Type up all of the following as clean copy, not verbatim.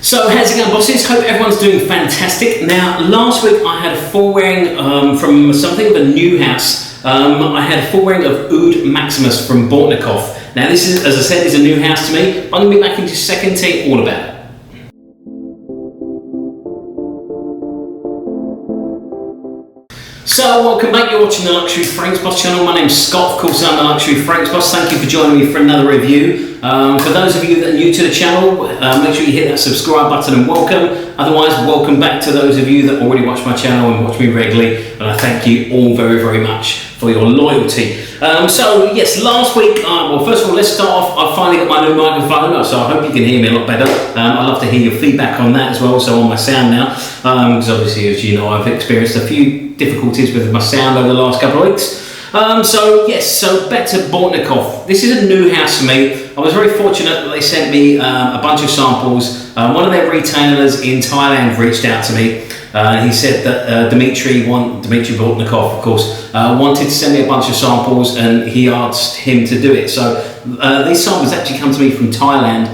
So how's it going, bosses? Hope everyone's doing fantastic. Now, last week I had a forewing from something of a new house. I had a forewing of Oud Maximus from Bortnikoff. Now this is, as I said, is a new house to me. I'm going to be back in just a second to tell you all about it. So welcome back, you're watching the Luxury Franks Boss channel. My name's Scott, of course I'm the Luxury Franks Boss. Thank you for joining me for another review. For those of you that are new to the channel, make sure you hit that subscribe button and welcome. Otherwise, welcome back to those of you that already watch my channel and watch me regularly. And I thank you all very, very much for your loyalty. So yes, last week, well first of all, let's start off. I finally got my new microphone, so I hope you can hear me a lot better. I'd love to hear your feedback on that as well, so on my sound now. Because obviously, as you know, I've experienced a few difficulties with my sound over the last couple of weeks. So back to Bortnikoff. This is a new house for me. I was very fortunate that they sent me a bunch of samples. One of their retailers in Thailand reached out to me. He said that Dimitri Bortnikoff, of course, wanted to send me a bunch of samples, and he asked him to do it. So these samples actually come to me from Thailand.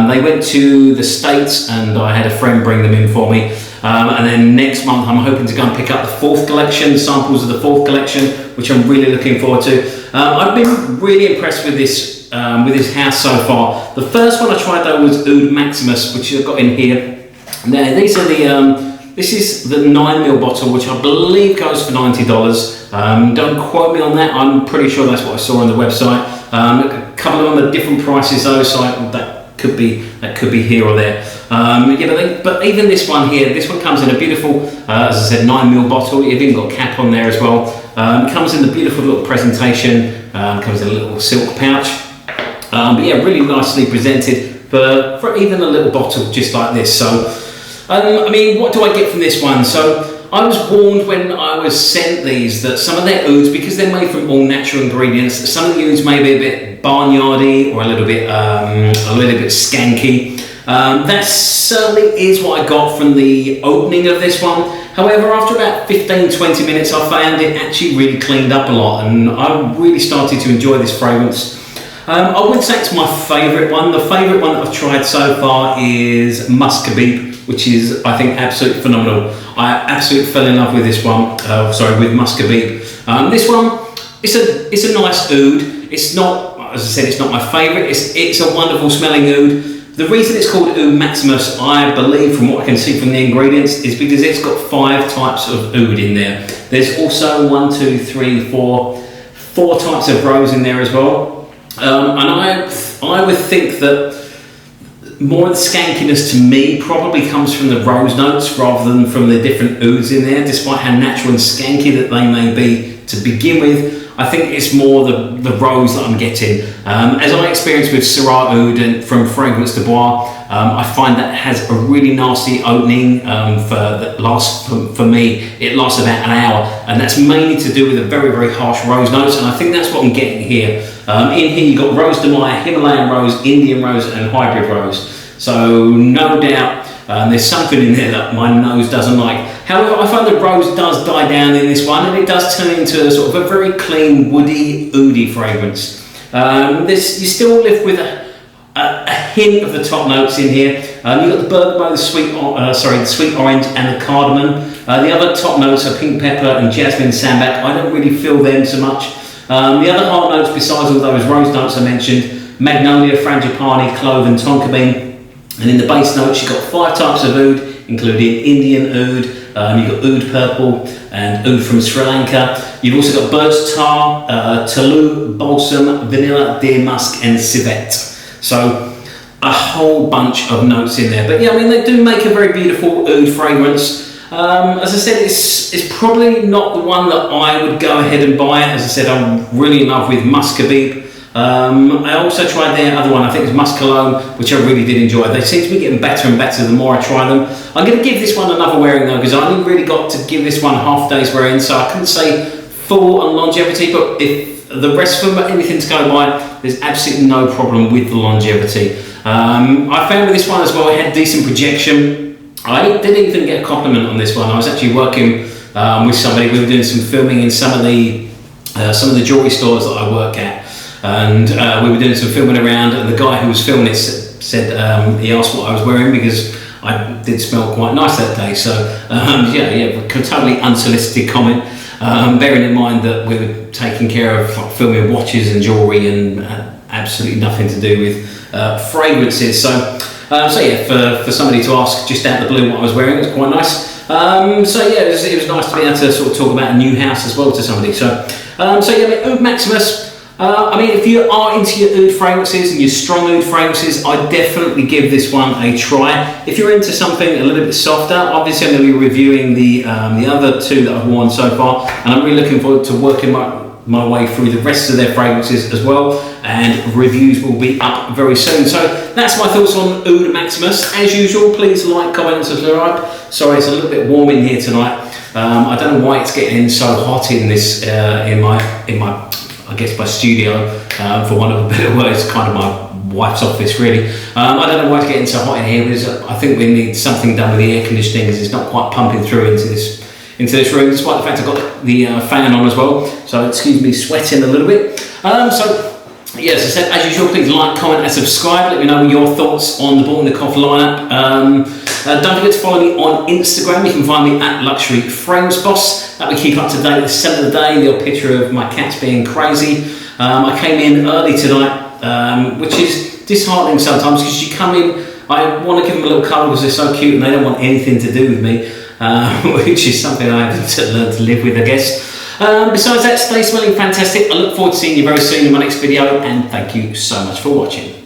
They went to the States, and I had a friend bring them in for me. And then next month I'm hoping to go and pick up the fourth collection, samples of the fourth collection, which I'm really looking forward to. I've been really impressed with this house so far. The first one I tried though was Oud Maximus, which I've got in here. Now these are this is the 9ml bottle, which I believe goes for $90. Don't quote me on that, I'm pretty sure that's what I saw on the website. A couple of them are different prices though, so that could be here or there. But even this one here, this one comes in a beautiful, as I said, 9ml bottle. You've even got a cap on there as well. It comes in the beautiful little presentation. Comes in a little silk pouch. But yeah, really nicely presented for even a little bottle just like this. So, I mean, what do I get from this one? So, I was warned when I was sent these that some of their ouds, because they're made from all natural ingredients, some of the ouds may be a bit barnyardy or a little bit skanky. That certainly is what I got from the opening of this one. However, after about 15-20 minutes, I found it actually really cleaned up a lot, and I really started to enjoy this fragrance. I would say it's my favourite one. The favourite one that I've tried so far is Musk, which is, I think, absolutely phenomenal. I absolutely fell in love with this one. With Musk. This one, it's a nice oud. It's not, as I said, it's not my favourite. It's a wonderful smelling oud. The reason it's called Oud Maximus, I believe, from what I can see from the ingredients, is because it's got 5 types of oud in there. There's also 4 types of rose in there as well. And I would think that more of the skankiness to me probably comes from the rose notes rather than from the different ouds in there, despite how natural and skanky that they may be to begin with. I think it's more the rose that I'm getting. As I experienced with Syrah Oud and from Fragrance de Bois, I find that has a really nasty opening for me, it lasts about an hour, and that's mainly to do with a very, very harsh rose notes, and I think that's what I'm getting here. In here you've got Rose de Mai, Himalayan rose, Indian rose, and hybrid rose. So no doubt there's something in there that my nose doesn't like. However, I find the rose does die down in this one, and it does turn into a sort of a very clean, woody, oudy fragrance. You still live with a hint of the top notes in here. You've got the bergamot, the sweet orange, and the cardamom. The other top notes are pink pepper and jasmine, Sanbac. I don't really feel them so much. The other hard notes, besides all those rose notes I mentioned, Magnolia, Frangipani, Clove, and Tonka bean. And in the base notes, you've got 5 types of oud, including Indian oud, you've got oud purple and oud from Sri Lanka. You've also got Birch, Tar, Tolu, Balsam, vanilla, deer musk, and Civet. So a whole bunch of notes in there. But yeah, I mean, they do make a very beautiful oud fragrance. As I said, it's probably not the one that I would go ahead and buy. As I said, I'm really in love with Musk. I also tried their other one, I think it's Musk Cologne, which I really did enjoy. They seem to be getting better and better the more I try them. I'm going to give this one another wearing though, because I only really got to give this one half day's wearing, so I couldn't say full on longevity, but if the rest of them are anything to go by, there's absolutely no problem with the longevity. I found with this one as well, it had decent projection. I didn't even get a compliment on this one. I was actually working with somebody. We were doing some filming in some of the jewellery stores that I work at. And we were doing some filming around, and the guy who was filming it said he asked what I was wearing because I did smell quite nice that day. So totally unsolicited comment. Bearing in mind that we were taking care of like, filming watches and jewellery and absolutely nothing to do with fragrances. So for somebody to ask just out of the blue what I was wearing, it was quite nice. It was nice to be able to sort of talk about a new house as well to somebody. Oud Maximus. If you are into your oud fragrances and your strong oud fragrances, I definitely give this one a try. If you're into something a little bit softer, obviously I'm going to be reviewing the other two that I've worn so far, and I'm really looking forward to working my way through the rest of their fragrances as well, and reviews will be up very soon. So that's my thoughts on Oud Maximus. As usual, please like, comment and subscribe. Sorry, it's a little bit warm in here tonight. I don't know why it's getting so hot in this in my I guess my studio, for want of a better word. It's kind of my wife's office really. I don't know why it's getting so hot in here, because I think we need something done with the air conditioning, because it's not quite pumping through into this room, despite the fact I've got the fan on as well, so excuse me sweating a little bit. As I said, as usual, please like, comment and subscribe. Let me know your thoughts on the Bortnikoff lineup. Don't forget to follow me on Instagram. You can find me at Luxury Frames Boss. That will keep up to date with the scent of the day, the old picture of my cats being crazy. I came in early tonight, which is disheartening sometimes, because you come in, I want to give them a little cuddle because they're so cute and they don't want anything to do with me, which is something I have to learn to live with, I guess. Besides that, stay smelling fantastic. I look forward to seeing you very soon in my next video, and thank you so much for watching.